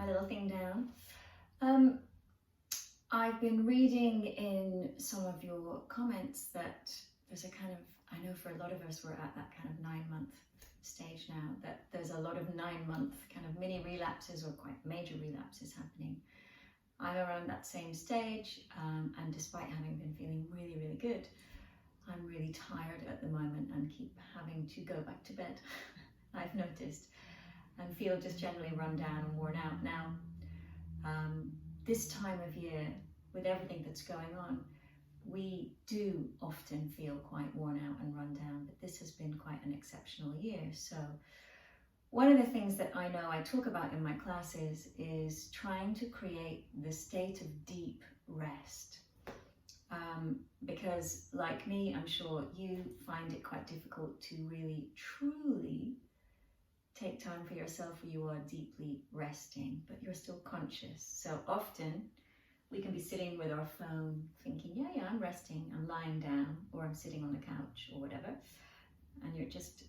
little thing down. I've been reading in some of your comments that there's a kind of, I know for a lot of us we're at that kind of 9-month stage now, that there's a lot of 9-month kind of mini relapses or quite major relapses happening. I'm around that same stage, and despite having been feeling really, really good, I'm really tired at the moment and keep having to go back to bed, I've noticed, and feel just generally run down and worn out. Now, this time of year, with everything that's going on, we do often feel quite worn out and run down, but this has been quite an exceptional year. So one of the things that I know I talk about in my classes is trying to create the state of deep rest. Because like me, I'm sure you find it quite difficult to really, truly take time for yourself where you are deeply resting, but you're still conscious. So often we can be sitting with our phone thinking, yeah, I'm resting, I'm lying down, or I'm sitting on the couch or whatever, and you're just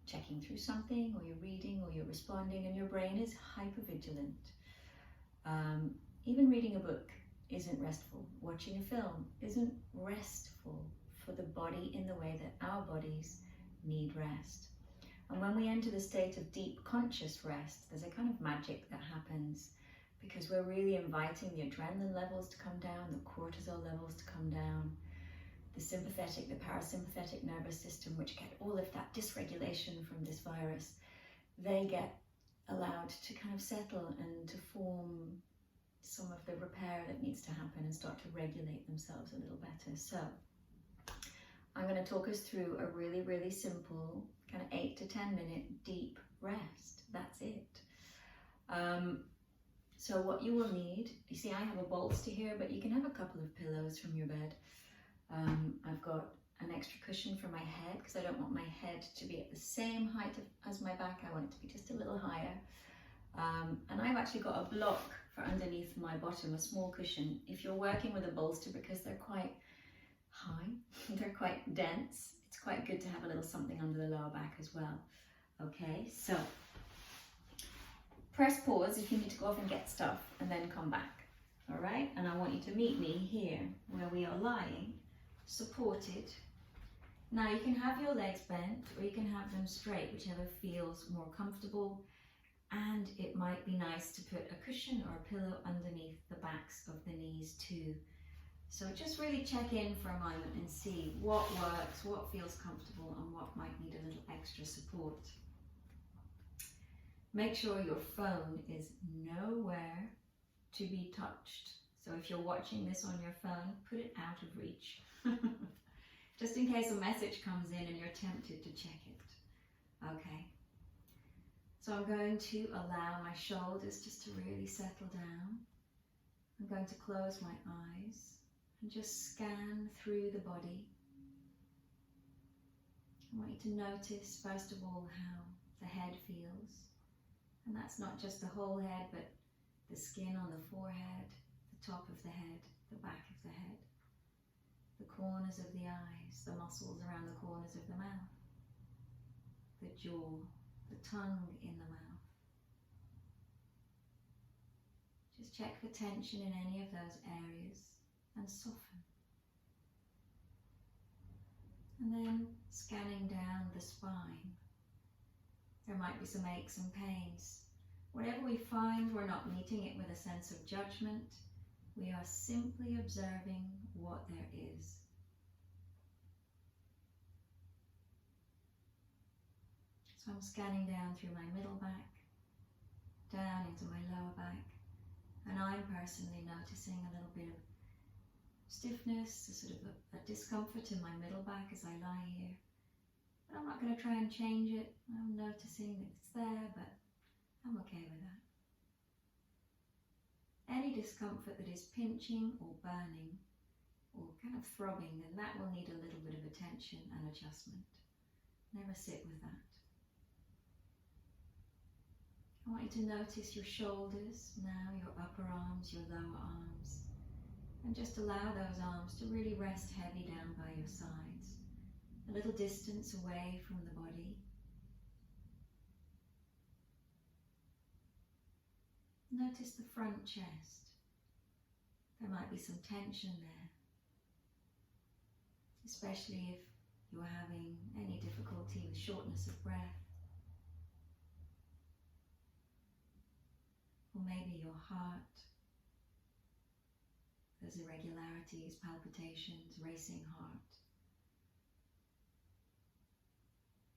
checking through something, or you're reading, or you're responding, and your brain is hypervigilant. Even reading a book isn't restful. Watching a film isn't restful for the body in the way that our bodies need rest. And when we enter the state of deep conscious rest, there's a kind of magic that happens, because we're really inviting the adrenaline levels to come down, the cortisol levels to come down, the sympathetic, the parasympathetic nervous system, which get all of that dysregulation from this virus, they get allowed to kind of settle and to form some of the repair that needs to happen and start to regulate themselves a little better. So I'm going to talk us through a really, really simple kind of 8 to 10 minute deep rest. That's it. So what you will need, you see I have a bolster here, but you can have a couple of pillows from your bed. I've got an extra cushion for my head, because I don't want my head to be at the same height as my back. I want it to be just a little higher. And I've actually got a block for underneath my bottom, a small cushion. If you're working with a bolster, because they're quite high, they're quite dense, it's quite good to have a little something under the lower back as well. Okay, so press pause if you need to go off and get stuff, and then come back. All right, and I want you to meet me here where we are lying, supported. Now you can have your legs bent, or you can have them straight, whichever feels more comfortable. And it might be nice to put a cushion or a pillow underneath the backs of the knees too. So just really check in for a moment and see what works, what feels comfortable, and what might need a little extra support. Make sure your phone is nowhere to be touched. So if you're watching this on your phone, put it out of reach. Just in case a message comes in and you're tempted to check it. Okay. So I'm going to allow my shoulders just to really settle down. I'm going to close my eyes and just scan through the body. I want you to notice, first of all, how the head feels. And that's not just the whole head, but the skin on the forehead, the top of the head, the back of the head, the corners of the eyes, the muscles around the corners of the mouth, the jaw, the tongue in the mouth. Just check for tension in any of those areas and soften. And then scanning down the spine. There might be some aches and pains. Whatever we find, we're not meeting it with a sense of judgment. We are simply observing what there is. So I'm scanning down through my middle back, down into my lower back, and I'm personally noticing a little bit of stiffness, a sort of a discomfort in my middle back as I lie here. But I'm not going to try and change it. I'm noticing that it's there, but I'm okay with that. Any discomfort that is pinching or burning or kind of throbbing, then that will need a little bit of attention and adjustment. Never sit with that. I want you to notice your shoulders now, your upper arms, your lower arms, and just allow those arms to really rest heavy down by your sides, a little distance away from the body. Notice the front chest. There might be some tension there, especially if you're having any difficulty with shortness of breath. Or maybe your heart, there's irregularities, palpitations, racing heart.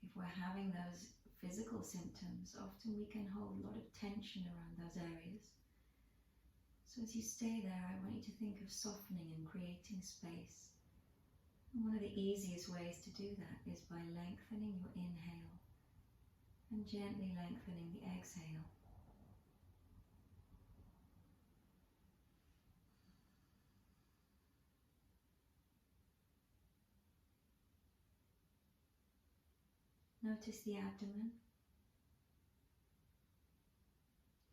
If we're having those physical symptoms, often we can hold a lot of tension around those areas. So as you stay there, I want you to think of softening and creating space. And one of the easiest ways to do that is by lengthening your inhale and gently lengthening the exhale. Notice the abdomen.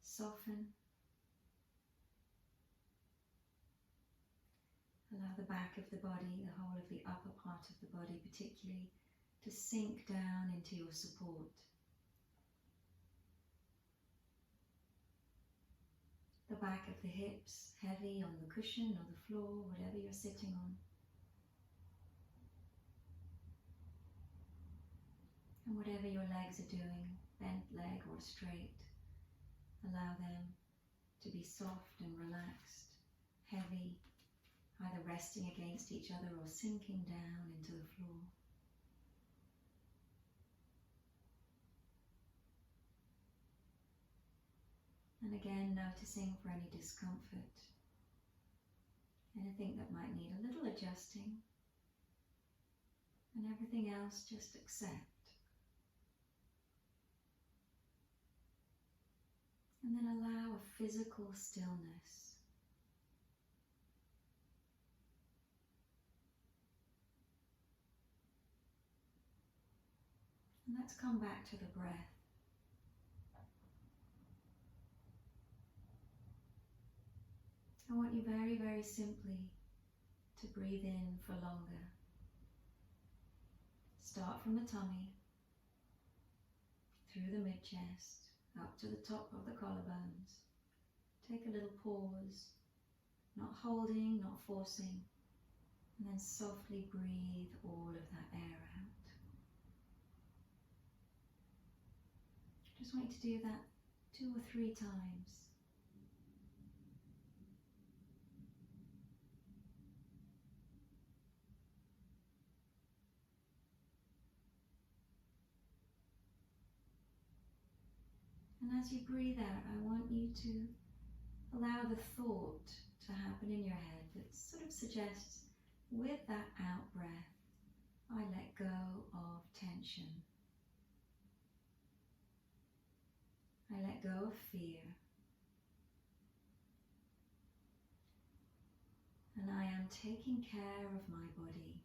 Soften. Allow the back of the body, the whole of the upper part of the body particularly, to sink down into your support. The back of the hips heavy on the cushion or the floor, whatever you're sitting on. And whatever your legs are doing, bent leg or straight, allow them to be soft and relaxed, heavy, either resting against each other or sinking down into the floor. And again, noticing for any discomfort, anything that might need a little adjusting, and everything else just accept. And then allow a physical stillness. And let's come back to the breath. I want you very, very simply to breathe in for longer. Start from the tummy, through the mid-chest, up to the top of the collarbones. Take a little pause, not holding, not forcing, and then softly breathe all of that air out. Just want you to do that 2 or 3 times. And as you breathe out, I want you to allow the thought to happen in your head that sort of suggests, with that out breath, I let go of tension. I let go of fear. And I am taking care of my body.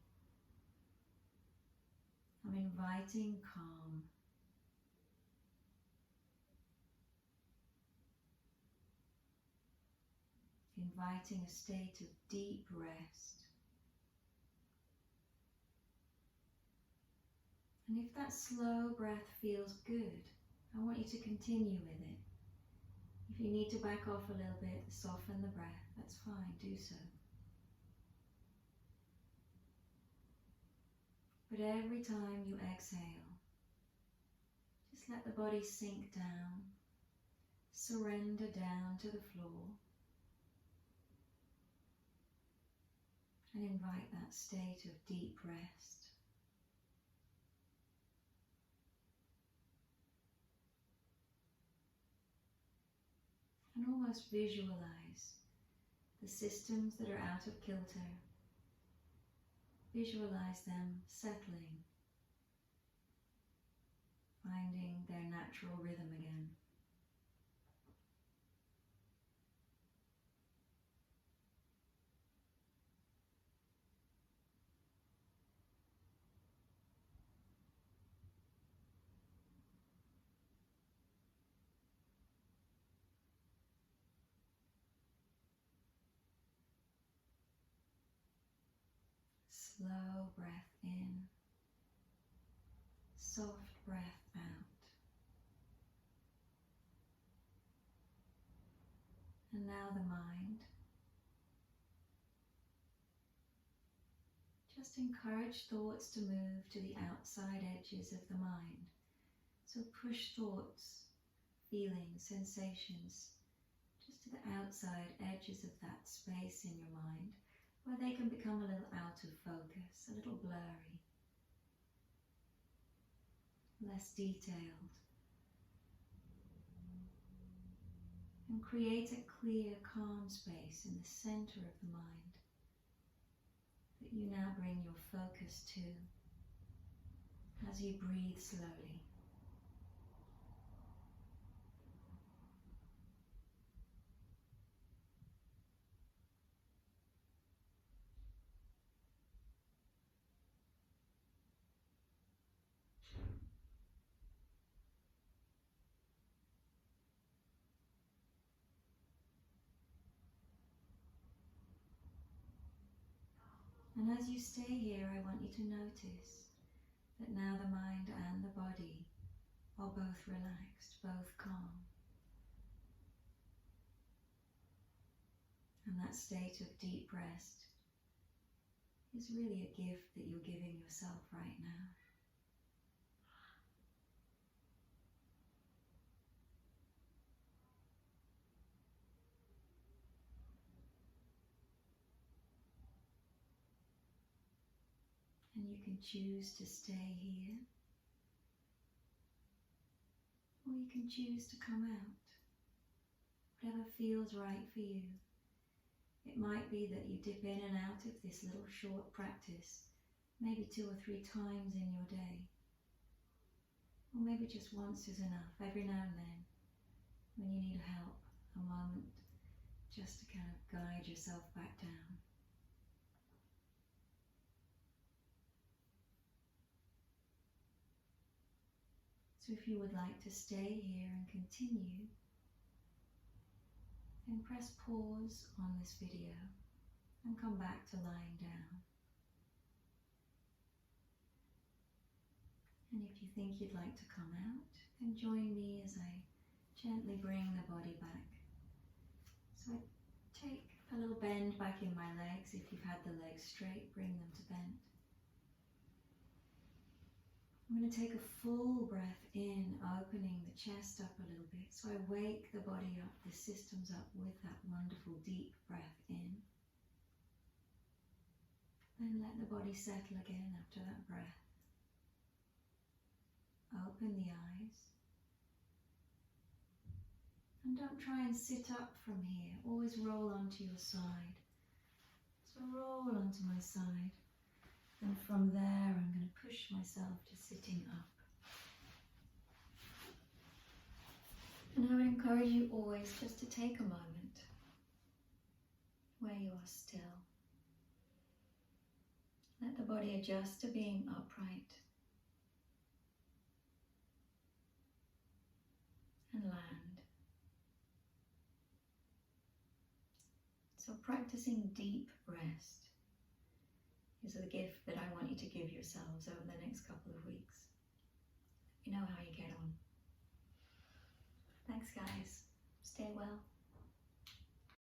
I'm inviting calm. Inviting a state of deep rest. And if that slow breath feels good, I want you to continue with it. If you need to back off a little bit, soften the breath, that's fine, do so. But every time you exhale, just let the body sink down, surrender down to the floor, and invite that state of deep rest. And almost visualize the systems that are out of kilter. Visualize them settling, finding their natural rhythm again. Slow breath in, soft breath out. just encourage thoughts to move to the outside edges of the mind. So push thoughts, feelings, sensations, just to the outside edges of that space in your mind, where they can become a little out of focus, a little blurry, less detailed. And create a clear, calm space in the center of the mind that you now bring your focus to as you breathe slowly. And as you stay here, I want you to notice that now the mind and the body are both relaxed, both calm. And that state of deep rest is really a gift that you're giving yourself right now. And you can choose to stay here, or you can choose to come out, whatever feels right for you. It might be that you dip in and out of this little short practice, maybe 2 or 3 times in your day. Or maybe just once is enough, every now and then, when you need help, a moment just to kind of guide yourself back down. So if you would like to stay here and continue, then press pause on this video and come back to lying down. And if you think you'd like to come out, then join me as I gently bring the body back. So I take a little bend back in my legs. If you've had the legs straight, bring them to bend. I'm going to take a full breath in, opening the chest up a little bit. So I wake the body up, the systems up with that wonderful deep breath in. Then let the body settle again after that breath. Open the eyes. And don't try and sit up from here. Always roll onto your side. So roll onto my side. And from there, I'm going to push myself to sitting up. And I would encourage you always just to take a moment where you are still. Let the body adjust to being upright. And land. So practicing deep rest is the gift that I want you to give yourselves over the next couple of weeks. Let me know how you get on. Thanks guys. Stay well.